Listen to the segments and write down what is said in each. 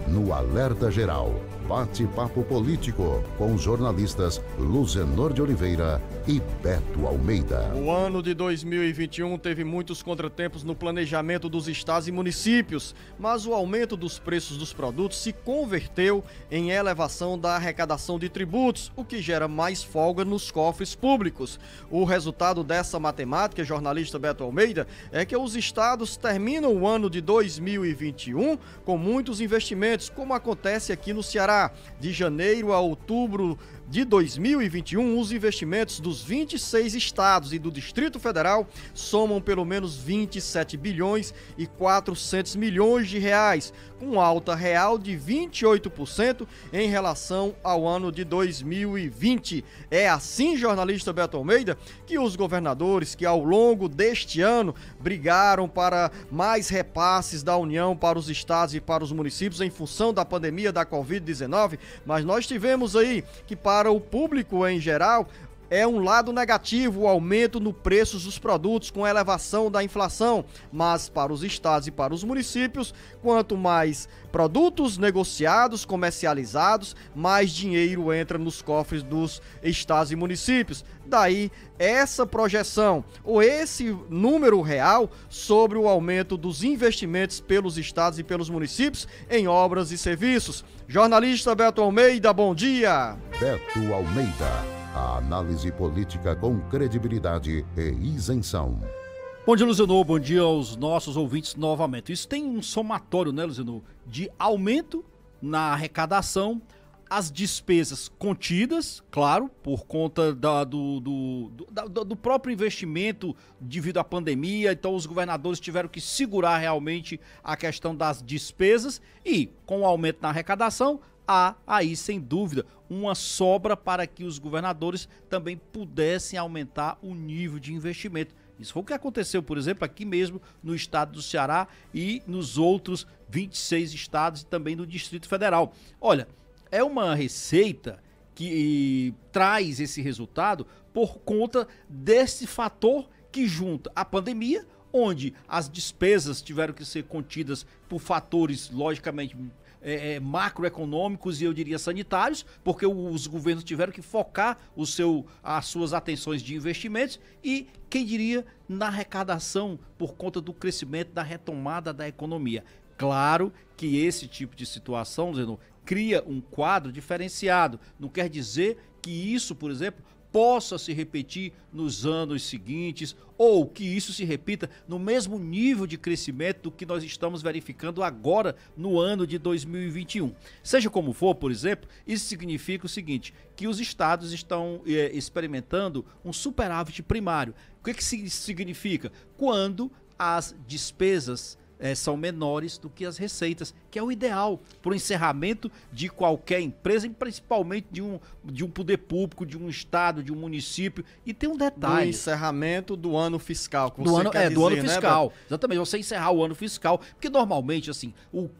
no Alerta Geral. Bate-papo político com os jornalistas Luzenor de Oliveira e Beto Almeida. O ano de 2021 teve muitos contratempos no planejamento dos estados e municípios, mas o aumento dos preços dos produtos se converteu em elevação da arrecadação de tributos, o que gera mais folga nos cofres públicos. O resultado dessa matemática, jornalista Beto Almeida, é que os estados terminam o ano de 2021 com muitos investimentos, como acontece aqui no Ceará. De janeiro a outubro de 2021, os investimentos dos 26 estados e do Distrito Federal somam pelo menos 27 bilhões e 400 milhões de reais, com alta real de 28% em relação ao ano de 2020. É assim, jornalista Beto Almeida, que os governadores que ao longo deste ano brigaram para mais repasses da União para os estados e para os municípios em função da pandemia da Covid-19, mas nós tivemos aí que para o público em geral é um lado negativo o aumento no preço dos produtos com a elevação da inflação, mas para os estados e para os municípios, quanto mais produtos negociados, comercializados, mais dinheiro entra nos cofres dos estados e municípios. Daí essa projeção ou esse número real sobre o aumento dos investimentos pelos estados e pelos municípios em obras e serviços. Jornalista Beto Almeida, bom dia. Beto Almeida. A análise política com credibilidade e isenção. Bom dia, Luzenor. Bom dia aos nossos ouvintes novamente. Isso tem um somatório, né, Luzenor, de aumento na arrecadação, as despesas contidas, claro, por conta do próprio investimento devido à pandemia. Então, os governadores tiveram que segurar realmente a questão das despesas e, com o aumento na arrecadação, há aí, sem dúvida, uma sobra para que os governadores também pudessem aumentar o nível de investimento. Isso foi o que aconteceu, por exemplo, aqui mesmo no estado do Ceará e nos outros 26 estados e também no Distrito Federal. Olha, é uma receita que traz esse resultado por conta desse fator que junta a pandemia, onde as despesas tiveram que ser contidas por fatores, logicamente, macroeconômicos e eu diria sanitários, porque os governos tiveram que focar as suas atenções de investimentos e, quem diria, na arrecadação por conta do crescimento, da retomada da economia. Claro que esse tipo de situação, Zeno, cria um quadro diferenciado. Não quer dizer que isso, por exemplo, possa se repetir nos anos seguintes ou que isso se repita no mesmo nível de crescimento do que nós estamos verificando agora no ano de 2021. Seja como for, por exemplo, isso significa o seguinte, que os estados estão experimentando um superávit primário. O que isso significa? Quando as despesas são menores do que as receitas, que é o ideal para o encerramento de qualquer empresa, e principalmente de um poder público, de um estado, de um município. E tem um detalhe. Do encerramento do ano fiscal. Do ano fiscal. Né, exatamente, você encerrar o ano fiscal. Porque normalmente, assim,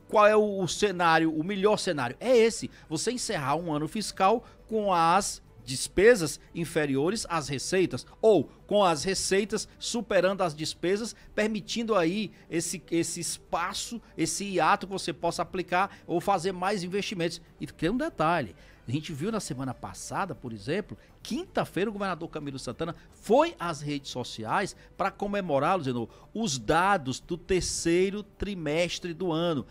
qual é o cenário, o melhor cenário? É esse, você encerrar um ano fiscal com as despesas inferiores às receitas, ou com as receitas superando as despesas, permitindo aí esse espaço, esse hiato que você possa aplicar ou fazer mais investimentos. E tem um detalhe, a gente viu na semana passada, por exemplo, quinta-feira o governador Camilo Santana foi às redes sociais para comemorar, Luzenor, os dados do terceiro trimestre do ano,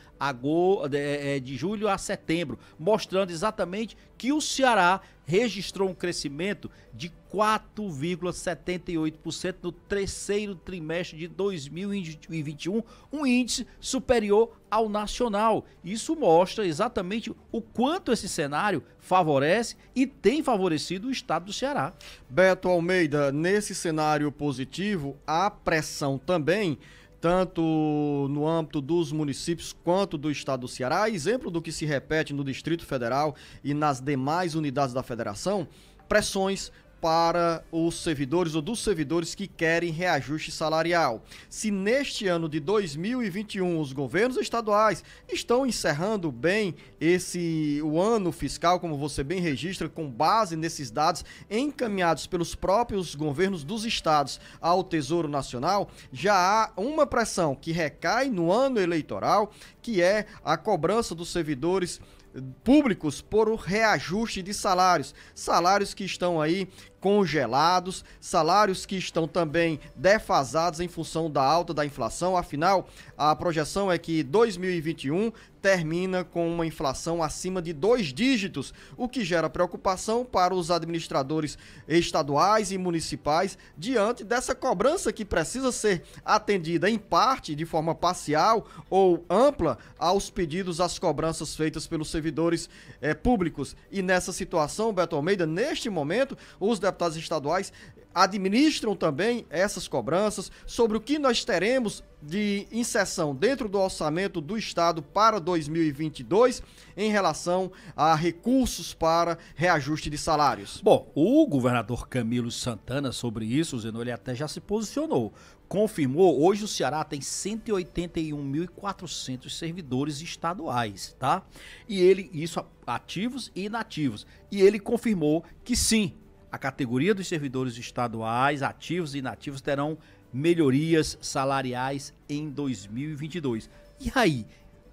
de julho a setembro, mostrando exatamente que o Ceará registrou um crescimento de 4,78% no terceiro trimestre de 2021, um índice superior ao nacional. Isso mostra exatamente o quanto esse cenário favorece e tem favorecido o estado do Ceará. Beto Almeida, nesse cenário positivo, há pressão também, tanto no âmbito dos municípios quanto do estado do Ceará, exemplo do que se repete no Distrito Federal e nas demais unidades da federação, pressões para os servidores ou dos servidores que querem reajuste salarial. Se neste ano de 2021 os governos estaduais estão encerrando bem o ano fiscal, como você bem registra, com base nesses dados encaminhados pelos próprios governos dos estados ao Tesouro Nacional, já há uma pressão que recai no ano eleitoral, que é a cobrança dos servidores públicos por o reajuste de salários que estão aí congelados, salários que estão também defasados em função da alta da inflação. Afinal, a projeção é que 2021 termina com uma inflação acima de 2 dígitos, o que gera preocupação para os administradores estaduais e municipais diante dessa cobrança que precisa ser atendida em parte, de forma parcial ou ampla, aos pedidos, às cobranças feitas pelos servidores públicos. E nessa situação, Beto Almeida, neste momento, os deputados estaduais administram também essas cobranças sobre o que nós teremos de inserção dentro do orçamento do Estado para 2022 em relação a recursos para reajuste de salários. Bom, o governador Camilo Santana sobre isso, Zeno, ele até já se posicionou. Confirmou, hoje o Ceará tem 181.400 servidores estaduais, tá? E isso ativos e inativos. E ele confirmou que sim, a categoria dos servidores estaduais, ativos e inativos, terão melhorias salariais em 2022. E aí,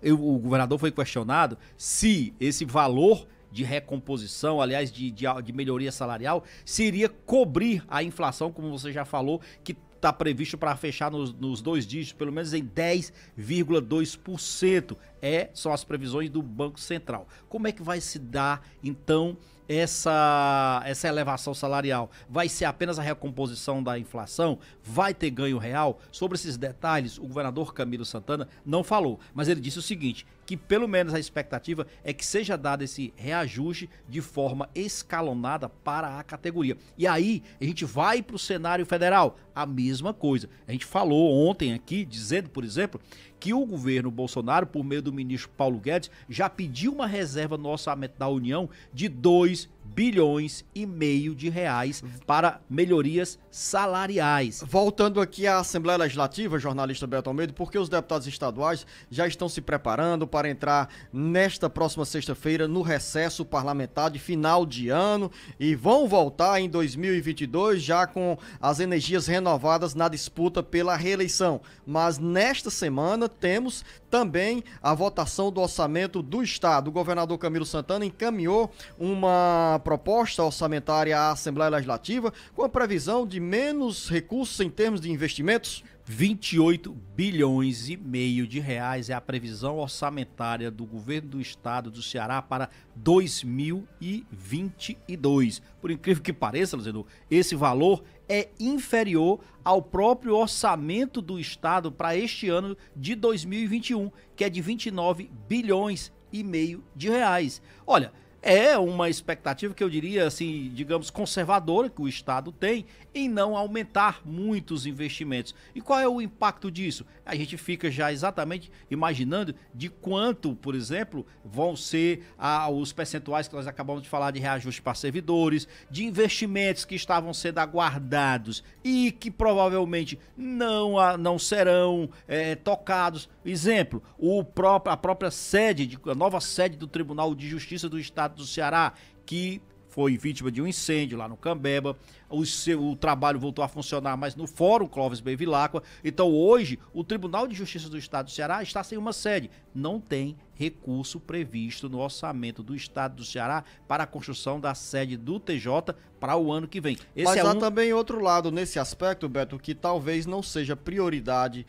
o governador foi questionado se esse valor de recomposição, aliás, de melhoria salarial, se iria cobrir a inflação, como você já falou, que está previsto para fechar nos 2 dígitos, pelo menos em 10,2%. São as previsões do Banco Central. Como é que vai se dar, então, essa elevação salarial? Vai ser apenas a recomposição da inflação? Vai ter ganho real? Sobre esses detalhes, o governador Camilo Santana não falou, mas ele disse o seguinte, que pelo menos a expectativa é que seja dado esse reajuste de forma escalonada para a categoria. E aí, a gente vai para o cenário federal, a mesma coisa. A gente falou ontem aqui, dizendo, por exemplo, que o governo Bolsonaro, por meio do ministro Paulo Guedes, já pediu uma reserva no orçamento da União de 2,5 bilhões de reais para melhorias salariais. Voltando aqui à Assembleia Legislativa, jornalista Beto Almeida, porque os deputados estaduais já estão se preparando para entrar nesta próxima sexta-feira no recesso parlamentar de final de ano e vão voltar em 2022 já com as energias renovadas na disputa pela reeleição. Mas nesta semana temos também a votação do orçamento do Estado. O governador Camilo Santana encaminhou uma proposta orçamentária à Assembleia Legislativa com a previsão de menos recursos em termos de investimentos. 28,5 bilhões de reais é a previsão orçamentária do governo do estado do Ceará para 2022. Por incrível que pareça, Luciano, esse valor é inferior ao próprio orçamento do estado para este ano de 2021, que é de 29,5 bilhões de reais. Olha, é uma expectativa que eu diria, assim, digamos, conservadora que o Estado tem em não aumentar muitos investimentos. E qual é o impacto disso? A gente fica já exatamente imaginando de quanto, por exemplo, vão ser os percentuais que nós acabamos de falar de reajuste para servidores, de investimentos que estavam sendo aguardados e que provavelmente não serão tocados. Exemplo, a própria sede, a nova sede do Tribunal de Justiça do Estado do Ceará, que foi vítima de um incêndio lá no Cambeba. O trabalho voltou a funcionar, mas no Fórum Clóvis Bevilacqua. Então hoje o Tribunal de Justiça do Estado do Ceará está sem uma sede. Não tem recurso previsto no orçamento do Estado do Ceará para a construção da sede do TJ para o ano que vem. Mas há também outro lado nesse aspecto, Beto, que talvez não seja prioridade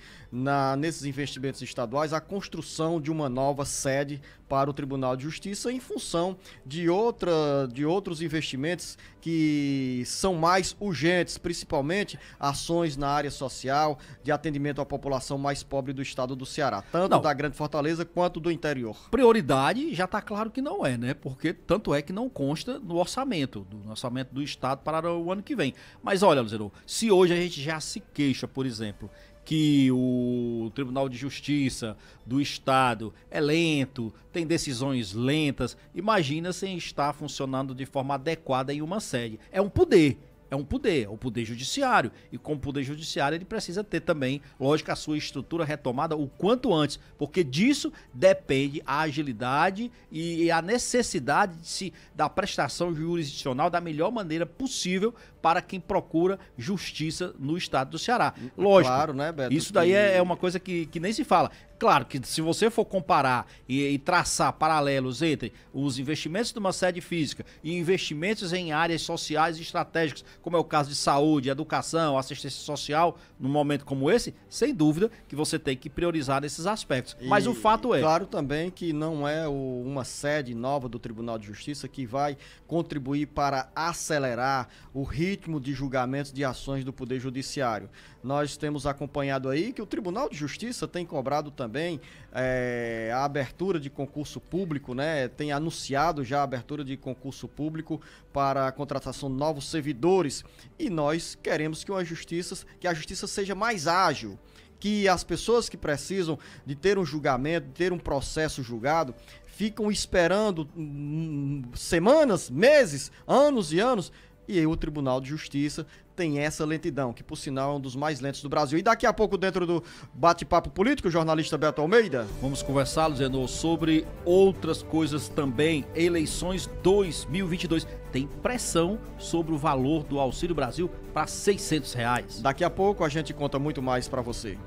nesses investimentos estaduais a construção de uma nova sede para o Tribunal de Justiça em função de outros investimentos que são mais urgentes, principalmente ações na área social, de atendimento à população mais pobre do estado do Ceará, tanto da Grande Fortaleza quanto do interior. Prioridade já está claro que não é, né? Porque tanto é que não consta no orçamento do estado para o ano que vem. Mas olha, Luciano, se hoje a gente já se queixa, por exemplo, que o Tribunal de Justiça do Estado é lento, tem decisões lentas, imagina sem estar funcionando de forma adequada em uma sede. É um poder é um poder, é o poder judiciário. E como poder judiciário, ele precisa ter também, lógico, a sua estrutura retomada o quanto antes, porque disso depende a agilidade e a necessidade da prestação jurisdicional da melhor maneira possível para quem procura justiça no estado do Ceará. Lógico, claro, né, Beto, isso daí é uma coisa que nem se fala. Claro que se você for comparar e traçar paralelos entre os investimentos de uma sede física e investimentos em áreas sociais e estratégicas, como é o caso de saúde, educação, assistência social, num momento como esse, sem dúvida que você tem que priorizar nesses aspectos. Mas o fato é... Claro também que não é uma sede nova do Tribunal de Justiça que vai contribuir para acelerar o ritmo de julgamentos de ações do Poder Judiciário. Nós temos acompanhado aí que o Tribunal de Justiça tem cobrado também a abertura de concurso público, né? Tem anunciado já a abertura de concurso público para a contratação de novos servidores. E nós queremos que a justiça seja mais ágil, que as pessoas que precisam de ter um julgamento, de ter um processo julgado, ficam esperando semanas, meses, anos e anos. E aí o Tribunal de Justiça tem essa lentidão, que por sinal é um dos mais lentos do Brasil. E daqui a pouco, dentro do bate-papo político, o jornalista Beto Almeida. Vamos conversar, Luziano, sobre outras coisas também. Eleições 2022. Tem pressão sobre o valor do Auxílio Brasil para R$ 600. Daqui a pouco a gente conta muito mais para você.